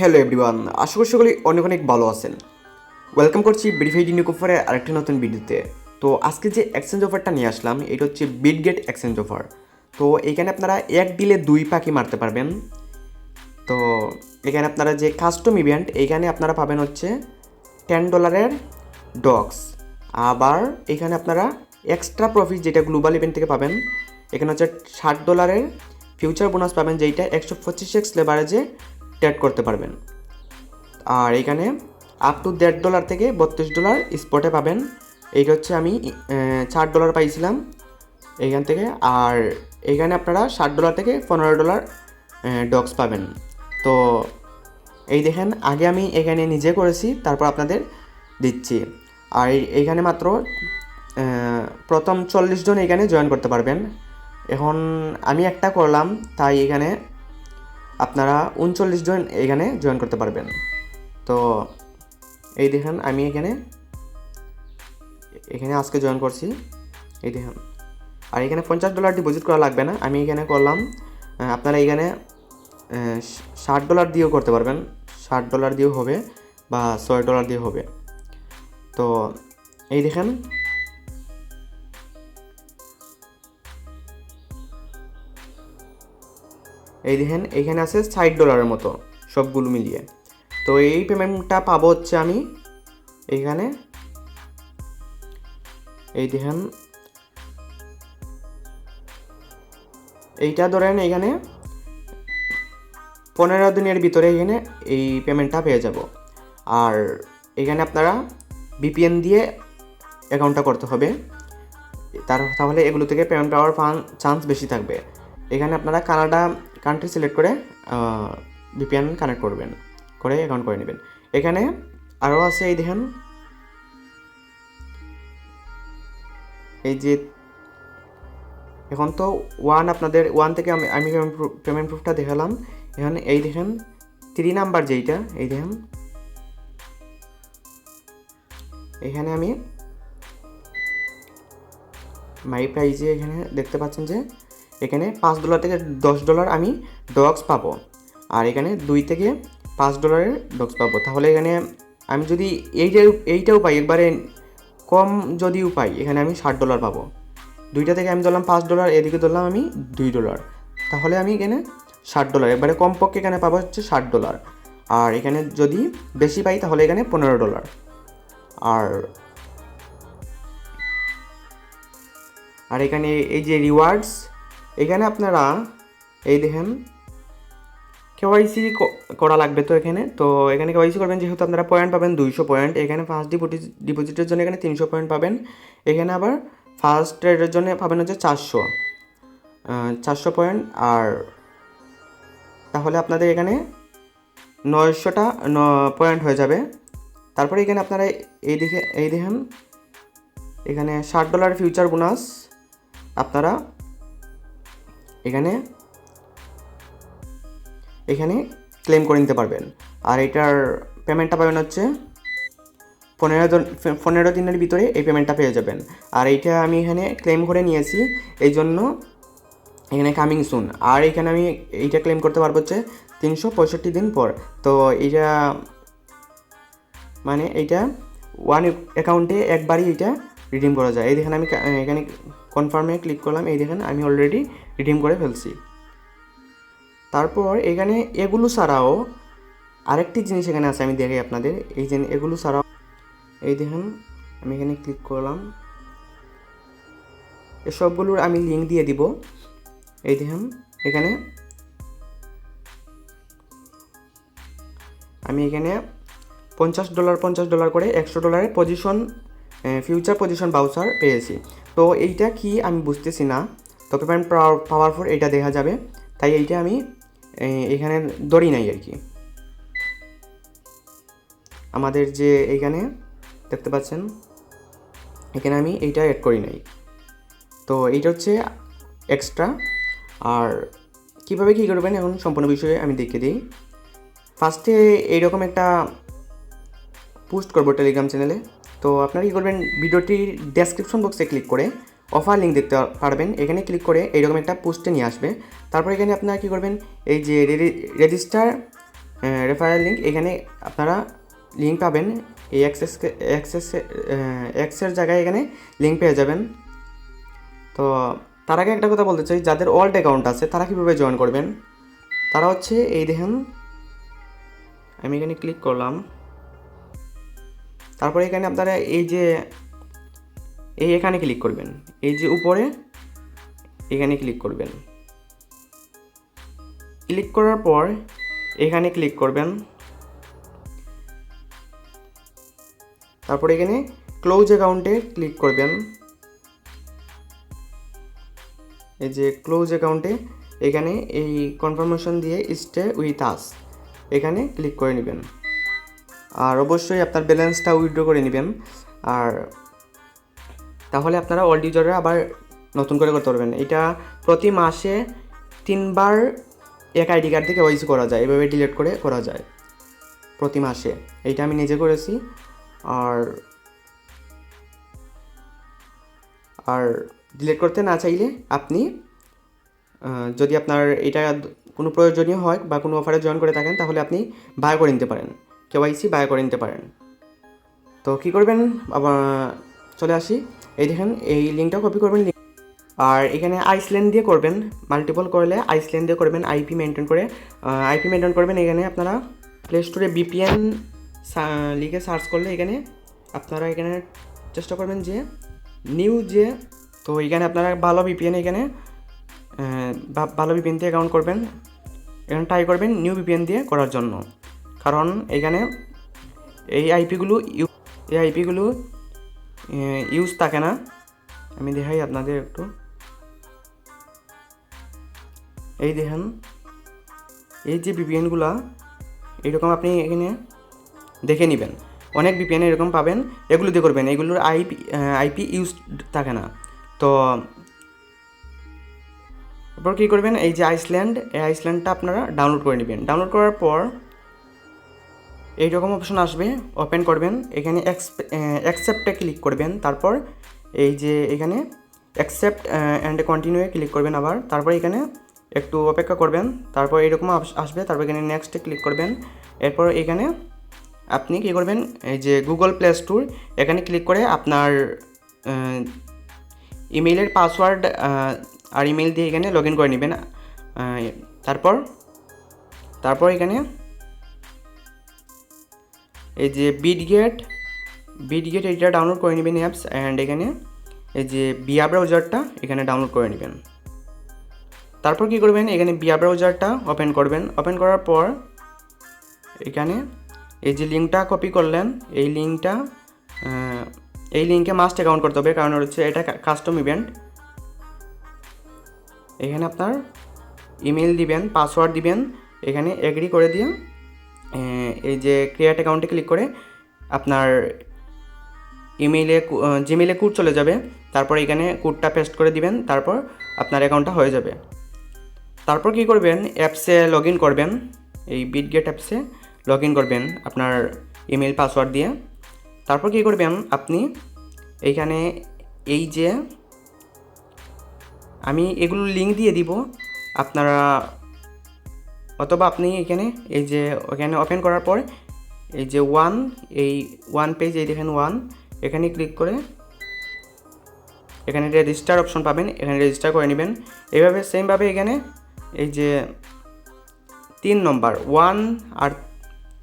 Hello everyone, আশা করি সকলেই অনেক অনেক ভালো আছেন। ওয়েলকাম করছি ভেরিফাইড ইউনিক অফারের আরেকটা নতুন ভিডিওতে। তো আজকে যে এক্সচেঞ্জ অফারটা নিয়ে আসলাম এটা হচ্ছে বিটগেট এক্সচেঞ্জ অফার। তো এখানে আপনারা এক ডিলে 2 পাখি মারতে পারবেন। তো এখানে আপনারা যে কাস্টম ইভেন্ট এইখানে আপনারা পাবেন হচ্ছে $10 ডগস। আবার এখানে আপনারা এক্সট্রা প্রফিট যেটা গ্লোবাল ইভেন্ট থেকে পাবেন, এখানে হচ্ছে $60 ফিউচার বোনাস পাবেন, যেইটা 125x লেভারেজে ট্রেড করতে পারবেন। আর এখানে আপ টু $1.5 থেকে $32 স্পটে পাবেন। এইটা হচ্ছে আমি $4 পাইছিলাম এইখান থেকে। আর এখানে আপনারা $60 থেকে $15 ডগস পাবেন। তো এই দেখেন, আগে আমি এখানে নিজে করেছি, তারপর আপনাদের দিচ্ছি। আর এইখানে মাত্র প্রথম 40 জন এখানে জয়েন করতে পারবেন। এখন আমি একটা করলাম, তাই এখানে আপনারা 39 জন এখানে জয়েন করতে পারবেন। তো এই দেখেন, আমি এখানে আজকে জয়েন করছি, এই দেখেন। আর এখানে $50 ডিপোজিট করা লাগবে না, আমি এখানে করলাম। আপনারা এখানে $60 দিয়েও করতে পারবেন, $60 দিয়েও হবে বা $6 দিয়ে হবে। তো এই দেখেন, এইখানে আছে $60 মতো সবগুলো মিলিয়ে। তো এই পেমেন্টটা পাবো হচ্ছে আমি এইখানে, এই দেখেন এইটা ধরেন এখানে 15 দিনের ভিতরে এখানে এই পেমেন্টটা পেয়ে যাব। আর এখানে আপনারা ভিপিএন দিয়ে অ্যাকাউন্টটা করতে হবে, তাহলে এগুলো থেকে পেমেন্ট পাওয়ার চান্স বেশি থাকবে। এখানে আপনারা কানাডা কান্ট্রি সিলেক্ট করে ভিপিএন কানেক্ট করবেন, করে অ্যাকাউন্ট করে নেবেন। এখানে আরও আছে, এই দেখেন, এই যে এখন তো আপনাদের 1 থেকে আমি পেমেন্ট প্রুফটা দেখালাম। এখানে এই দেখেন 3 নাম্বার যেইটা, এই দেখেন এখানে আমি মাই প্রাইজে এখানে দেখতে পাচ্ছেন যে এখানে $5 থেকে $10 আমি ডগস পাবো। আর এখানে $2 থেকে $5 ডগস পাবো। তাহলে এখানে আমি যদি এইটাও পাই, একবারে কম যদিও পাই, এখানে আমি $60 পাবো। দুইটা থেকে আমি ধরলাম $5, এদিকে ধরলাম আমি $2, তাহলে আমি এখানে $60, একবারে কমপক্ষে এখানে পাবো হচ্ছে $60। আর এখানে যদি বেশি পাই তাহলে এখানে $15। আর এখানে এই যে রিওয়ার্ডস, এখানে আপনারা এই দেখেন কেওয়াইসি করা লাগবে। তো এখানে কেওয়াইসি করবেন, যেহেতু আপনারা পয়েন্ট পাবেন 200 পয়েন্ট। এখানে ফার্স্ট ডিপোজিটের জন্য এখানে 300 পয়েন্ট পাবেন। এখানে আবার ফার্স্ট ট্রেডের জন্য পাবেন হচ্ছে 400 পয়েন্ট। আর তাহলে আপনাদের এখানে 900টা পয়েন্ট হয়ে যাবে। তারপরে এখানে আপনারা এই দেখেন এখানে $60 ফিউচার বোনাস আপনারা এখানে ক্লেম করে নিতে পারবেন। আর এটার পেমেন্টটা পাবেন হচ্ছে 15 দিনের ভিতরে এই পেমেন্টটা পেয়ে যাবেন। আর এইটা আমি এখানে ক্লেম করে নিয়েছি, এই জন্য এখানে কামিং সুন। আর এখানে আমি এইটা ক্লেম করতে পারবো হচ্ছে 365 দিন পর। তো এইটা মানে এইটা ওয়ান অ্যাকাউন্টে একবারই এইটা রিডিম করা যায়। এই দেখেন আমি এখানে কনফার্মে ক্লিক করলাম, এই দেখেন আমি অলরেডি রিডিম করে ফেলছি। তারপর এখানে এগুলো ছাড়াও আরেকটি জিনিস এখানে আছে, আমি দেখাই আপনাদের। এই যে এগুলো ছাড়াও এই দেখেন আমি এখানে ক্লিক করলাম, এসবগুলোর আমি লিঙ্ক দিয়ে দিব। এই দেখেন এখানে আমি এখানে $50 করে $100 পজিশন ফিউচার পজিশন বাউচার পেয়েছি। তো এইটা কি আমি বুঝতেছি না, তো পেমেন্ট পাওয়ারফুল এইটা দেখা যাবে, তাই এইটা আমি এখানে ধরি নাই আর কি। আমাদের যে এইখানে দেখতে পাচ্ছেন এখানে আমি এইটা অ্যাড করি নাই। তো এইটা হচ্ছে এক্সট্রা। আর কীভাবে কী করবেন এখন সম্পূর্ণ বিষয়ে আমি দেখিয়ে দিই। ফার্স্টে এইরকম একটা পোস্ট করবো টেলিগ্রাম চ্যানেলে। তো আপনারা কী করবেন, ভিডিওটির ডেসক্রিপশন বক্সে ক্লিক করে অফার লিঙ্ক দেখতে পারবেন, এখানে ক্লিক করে এইরকম একটা পোস্টে নিয়ে আসবে। তারপর এখানে আপনারা কী করবেন, এই যে রেজিস্টার রেফারেল লিঙ্ক, এখানে আপনারা লিঙ্ক পাবেন। এই এক্সের জায়গায় এখানে লিঙ্ক পেয়ে যাবেন। তো তার আগে একটা কথা বলতে চাই, যাদের ওল্ড অ্যাকাউন্ট আছে তারা কীভাবে জয়েন করবেন। তারা হচ্ছে এই দেখেন, আমি এখানে ক্লিক করলাম, তারপরে এখানে আপনারা এই যে এখানে ক্লিক করবেন, এই যে উপরে এখানে ক্লিক করবেন। ক্লিক করার পর এখানে ক্লিক করবেন, তারপরে এখানে ক্লোজ অ্যাকাউন্টে ক্লিক করবেন। এই যে ক্লোজ অ্যাকাউন্টে এখানে এই কনফার্মেশন দিয়ে স্টে উইথ আস এখানে ক্লিক করে নেবেন। আর অবশ্যই আপনার ব্যালেন্সটা উইথড্র করে নেবেন। আর তাহলে আপনারা ওল্ড ইউজাররা আবার নতুন করে করতে পারবেন। এটা প্রতি মাসে 3 বার এক আইডি কার্ড থেকে কেওয়াইসি করা যায়, এভাবে ডিলিট করে করা যায় প্রতি মাসে। এইটা আমি নিজে করেছি। আর ডিলিট করতে না চাইলে আপনি যদি আপনার এটা কোনো প্রয়োজনীয় হয় বা কোনো অফারে জয়েন করে থাকেন, তাহলে আপনি বাই করে নিতে পারেন, কেওয়াইসি বাই করে নিতে পারেন। তো কী করবেন, আবার চলে আসি। এই দেখেন, এই লিঙ্কটা কপি করবেন, আর এখানে আইসল্যান্ড দিয়ে করবেন। মাল্টিপল করলে আইসল্যান্ড দিয়ে করবেন, আইপি মেনটেন করবেন। এখানে আপনারা প্লে স্টোরে বিপিএন লিখে সার্চ করলে এখানে আপনারা এখানে চেষ্টা করবেন যে তো এখানে আপনারা ভালো ভিপিএন দিয়ে অ্যাকাউন্ট করবেন। এখানে ট্রাই করবেন নিউ ভিপিএন দিয়ে করার জন্য, কারণ এখানে এই আইপিগুলো ইউজ থাকে না। আমি দেখাই আপনাদের একটু, এই দেখেন, এই যে ভিপিএনগুলো এরকম আপনি এখানে দেখে নেবেন। অনেক ভিপিএন এরকম পাবেন, এগুলো দিয়ে করবেন। এগুলোর আইপি ইউজ থাকে না। তো এরপর কী করবেন, এই যে আইসল্যান্ডটা আপনারা ডাউনলোড করে নেবেন। ডাউনলোড করার পর এইরকম অপশন আসবে, ওপেন করবেন। এখানে অ্যাকসেপ্টে ক্লিক করবেন। তারপর এই যে এখানে অ্যাকসেপ্ট অ্যান্ড কন্টিনিউয়ে ক্লিক করবেন আবার। তারপর এখানে একটু অপেক্ষা করবেন, তারপর এরকম আসবে। তারপর এখানে নেক্সটে ক্লিক করবেন। এরপর এখানে আপনি কী করবেন, এই যে গুগল প্লে স্টোর এখানে ক্লিক করে আপনার ইমেইলের পাসওয়ার্ড আর ইমেইল দিয়ে এখানে লগ ইন করে নেবেন। তারপর এখানে এই যে বিটগেট এটা ডাউনলোড করে নেবেন অ্যাপস। অ্যান্ড এখানে এই যে বিয়া ব্রাউজারটা এখানে ডাউনলোড করে নেবেন। তারপর কী করবেন, এখানে বিয়া ব্রাউজারটা ওপেন করবেন। ওপেন করার পর এখানে এই যে লিঙ্কটা কপি করলেন, এই লিঙ্কে মাস্ট অ্যাকাউন্ট করতে হবে, কারণ হচ্ছে এটা কাস্টম ইভেন্ট। এখানে আপনার ইমেল দিবেন, পাসওয়ার্ড দিবেন, এখানে এগ্রি করে দিয়ে এই যে ক্রিয়েট অ্যাকাউন্টে ক্লিক করে আপনার জিমেইলে কোড চলে যাবে। তারপর এখানে কোডটা পেস্ট করে দিবেন, তারপর আপনার অ্যাকাউন্টটা হয়ে যাবে। তারপর কী করবেন, অ্যাপসে লগ ইন করবেন। এই বিটগেট অ্যাপসে লগ ইন করবেন আপনার ইমেল পাসওয়ার্ড দিয়ে। তারপর কী করবেন, আপনি এইখানে এই যে আমি এগুলো লিঙ্ক দিয়ে দিব আপনারা, অথবা আপনি এখানে এই যে ওখানে ওপেন করার পর এই যে ওয়ান পেজ, এই দেখেন এখানে ক্লিক করে এখানে রেজিস্টার অপশন পাবেন, এখানে রেজিস্টার করে নেবেন। এইভাবে সেমভাবে এখানে এই যে 3 নম্বর 1 আর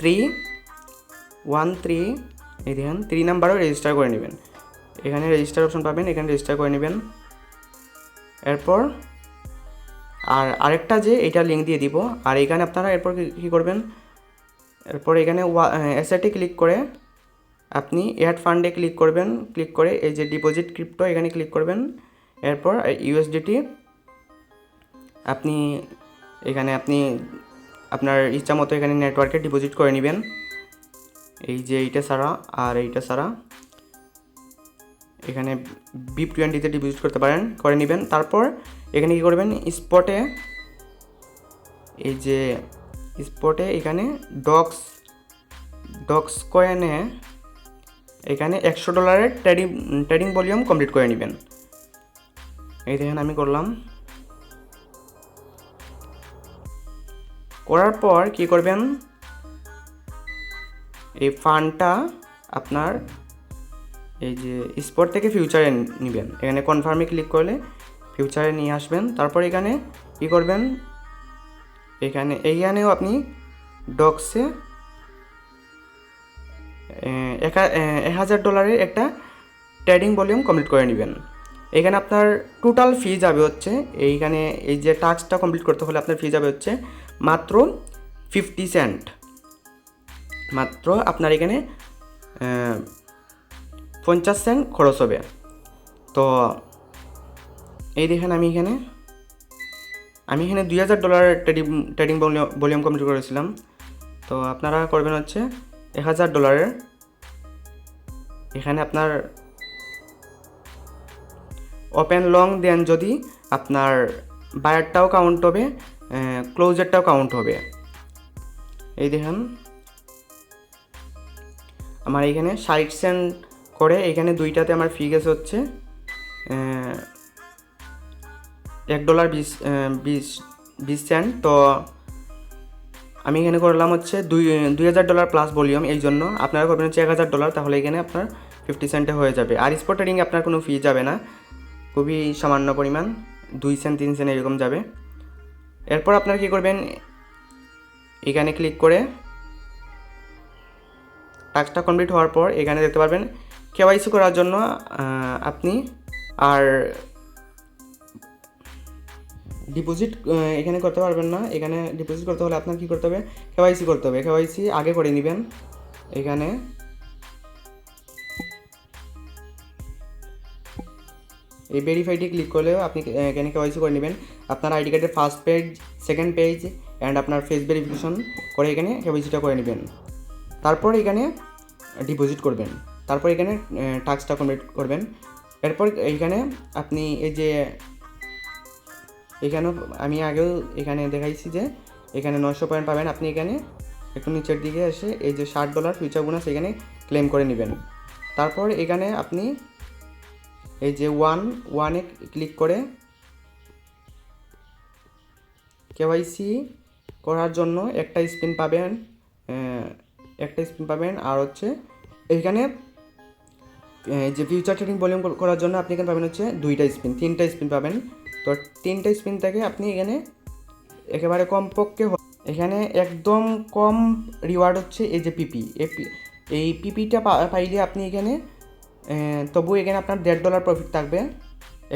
3 এই দেখেন 3 নাম্বারও রেজিস্টার করে নেবেন। এখানে রেজিস্টার অপশন পাবেন, এখানে রেজিস্টার করে নেবেন। এরপর আরেকটা যে এইটা লিঙ্ক দিয়ে দিব। আর এখানে আপনারা এরপর কী করবেন, এরপর এখানে অ্যাসেটে ক্লিক করে আপনি অ্যাড ফান্ডে ক্লিক করবেন। ক্লিক করে এই যে ডিপোজিট ক্রিপ্টো এখানে ক্লিক করবেন। এরপর ইউএসডিটি আপনি আপনার ইচ্ছা মতো এখানে নেটওয়ার্কে ডিপোজিট করে নেবেন। এই যে এইটা ছাড়া আর এইটা ছাড়া এখানে BIP20 ডিপোজিট করে নেবেন। তারপর এখানে কী করবেন, স্পটে এখানে ডক্স কয়েনে এখানে $100 ট্রেডিং ভলিউম কমপ্লিট করে নেবেন। এই দেখেন আমি করলাম। করার পর কী করবেন, এই ফান্ডটা আপনার এই যে স্পট থেকে ফিউচারে নেবেন। এখানে কনফার্মে ক্লিক করলে ফিউচারে নিয়ে আসবেন। তারপর এখানে কী করবেন, এইখানেও আপনি ডক্সে $1000 একটা ট্রেডিং ভলিউম কমপ্লিট করে নেবেন। এখানে আপনার টোটাল ফি যাবে হচ্ছে, এইখানে এই যে টাস্কটা কমপ্লিট করতে হলে আপনার ফি যাবে হচ্ছে মাত্র 50 সেন্ট। মাত্র আপনার এখানে 50 সেন্ট খরচ হবে। তো এই দেখেন আমি এখানে $2000 ট্রেডিং ভলিউম কমপ্লিট করেছিলাম। তো আপনারা করবেন হচ্ছে $1000। এখানে আপনার ওপেন লং দেন যদি আপনার বায়ারটাও কাউন্ট হবে, ক্লোজারটাও কাউন্ট হবে। এই দেখেন আমার এখানে 60 সেন্ট করে, এখানে দুইটাতে আমার ফি গেছে হচ্ছে $1.20। তো আমি এখানে করলাম হচ্ছে $2000 প্লাস ভলিউম। এই জন্য আপনারা করবেন হচ্ছে $1000, তাহলে এখানে আপনার 50 সেন্টে হয়ে যাবে। আর স্পট ট্রেডিংয়ে আপনার কোনো ফি যাবে না, খুবই সামান্য পরিমাণ, 2 সেন্ট 3 সেন্ট এরকম যাবে। এরপর আপনারা কী করবেন, এখানে ক্লিক করে টাস্কটা কমপ্লিট হওয়ার পর এখানে দেখতে পারবেন কেওয়াইসি করার জন্য আপনি আর ডিপোজিট এখানে করতে পারবেন না। এখানে ডিপোজিট করতে হলে আপনার কী করতে হবে, কেওয়াইসি করতে হবে। কেওয়াইসি আগে করে নেবেন। এখানে এই ভেরিফাইডে ক্লিক করলেও আপনি এখানে কেওয়াইসি করে নেবেন। আপনার আইডি কার্ডের first page, second page and আপনার ফেস ভেরিফিকেশন করে এখানে কেওয়াইসিটা করে নেবেন। তারপর এখানে ডিপোজিট করবেন। তারপর এখানে টাস্কটা কমপ্লিট করবেন। এরপর এইখানে আপনি এই যে এখানেও আমি আগেও এখানে দেখাইছি যে এখানে 900 পয়েন্ট পাবেন। আপনি এখানে একটু নিচের দিকে এসে এই যে $60 ফিউচার বোনাস এখানে ক্লেম করে নেবেন। তারপর এখানে আপনি এই যে ওয়ানে ক্লিক করে কেওয়াইসি করার জন্য একটা স্পিন পাবেন। আর হচ্ছে এইখানে যে ফিউচার ট্রেডিং ভলিউম করার জন্য আপনি এখানে পাবেন হচ্ছে 3টা স্পিন পাবেন। তো 3টা স্পিন থেকে আপনি এখানে একেবারে কমপক্ষে এখানে একদম কম রিওয়ার্ড হচ্ছে এই যে এই পিপিটা পাইলে আপনি এখানে তবু এখানে আপনার $1.5 প্রফিট থাকবে।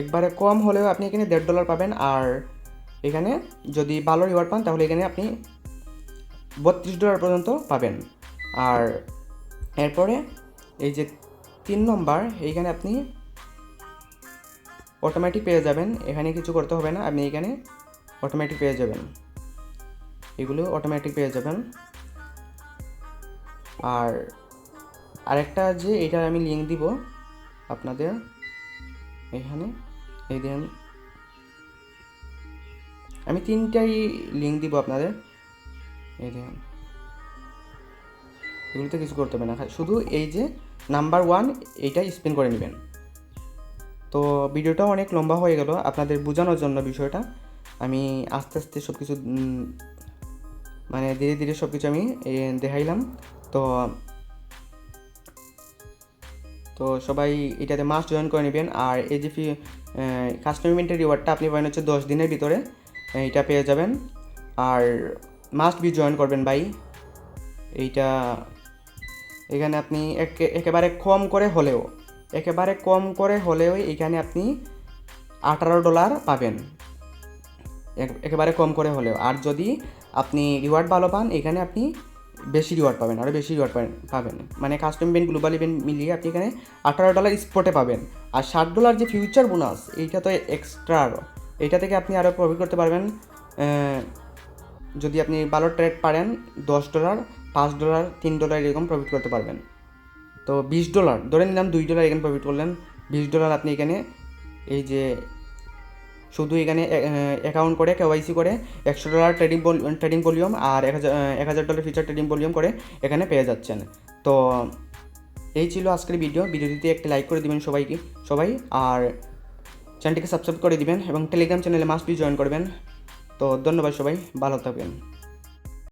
একবারে কম হলেও আপনি এখানে $1.5 পাবেন। আর এখানে যদি ভালো রিওয়ার্ড পান তাহলে এখানে আপনি $32 পর্যন্ত পাবেন। আর এরপরে এই যে 3 নম্বর, এইখানে আপনি অটোমেটিক পেয়ে যাবেন। এখানে কিছু করতে হবে না, আপনি এখানে অটোমেটিক পেয়ে যাবেন, এগুলো অটোমেটিক পেয়ে যাবেন। আর আরেকটা যে এটার আমি লিঙ্ক দিব আপনাদের এখানে, এই দেখেন আমি 3টাই লিঙ্ক দিব আপনাদের। এই দেখেন এগুলোতে কিছু করতে হবে না, শুধু এই যে নাম্বার 1 এইটা স্পিন করে নেবেন। তো ভিডিওটা অনেক লম্বা হয়ে গেল আপনাদের বোঝানোর জন্য বিষয়টা। আমি আস্তে আস্তে সব কিছু মানে ধীরে ধীরে সব কিছু আমি দেখাইলাম। তো সবাই এটাতে মাস্ট জয়েন করে নেবেন। আর এই যে কাস্টম ইভেন্টের রিওয়ার্ডটা আপনি পাবেন হচ্ছে 10 দিনের ভিতরে, এইটা পেয়ে যাবেন। আর মাস্ট বি জয়েন করবেন ভাই। এইটা এখানে আপনি একেবারে কম করে হলেও এখানে আপনি $18 পাবেন, একেবারে কম করে হলেও। আর যদি আপনি রিওয়ার্ড ভালো পান এখানে আপনি বেশি রিওয়ার্ড পাবেন, আরও বেশি রিওয়ার্ড পাবেন। মানে কাস্টম ইভেন্ট, গ্লোবাল ইভেন্ট মিলিয়ে আপনি এখানে $18 স্পটে পাবেন। আর $60 যে ফিউচার বোনাস এইটা তো এক্সট্রা, আরও এইটা থেকে আপনি আরও প্রফিট করতে পারবেন। যদি আপনি ভালো ট্রেড পারেন $10, $5, $3 এরকম প্রফিট করতে পারবেন। তো $20 ধরে নিলাম, $2 এখানে প্রফিট করলেন। $20 আপনি এখানে এই যে শুধু এখানে অ্যাকাউন্ট করে কেওয়াইসি করে $100 ট্রেডিং ভলিউম আর $1000 ফিউচার ট্রেডিং ভলিউম করে এখানে পেয়ে যাচ্ছেন। তো এই ছিল আজকের ভিডিওটিতে একটা লাইক করে দিবেন সবাই, আর চ্যানেলটিকে সাবস্ক্রাইব করে দিবেন এবং টেলিগ্রাম চ্যানেলে মাস্ট বি জয়েন করবেন। তো ধন্যবাদ সবাই, ভালো থাকবেন।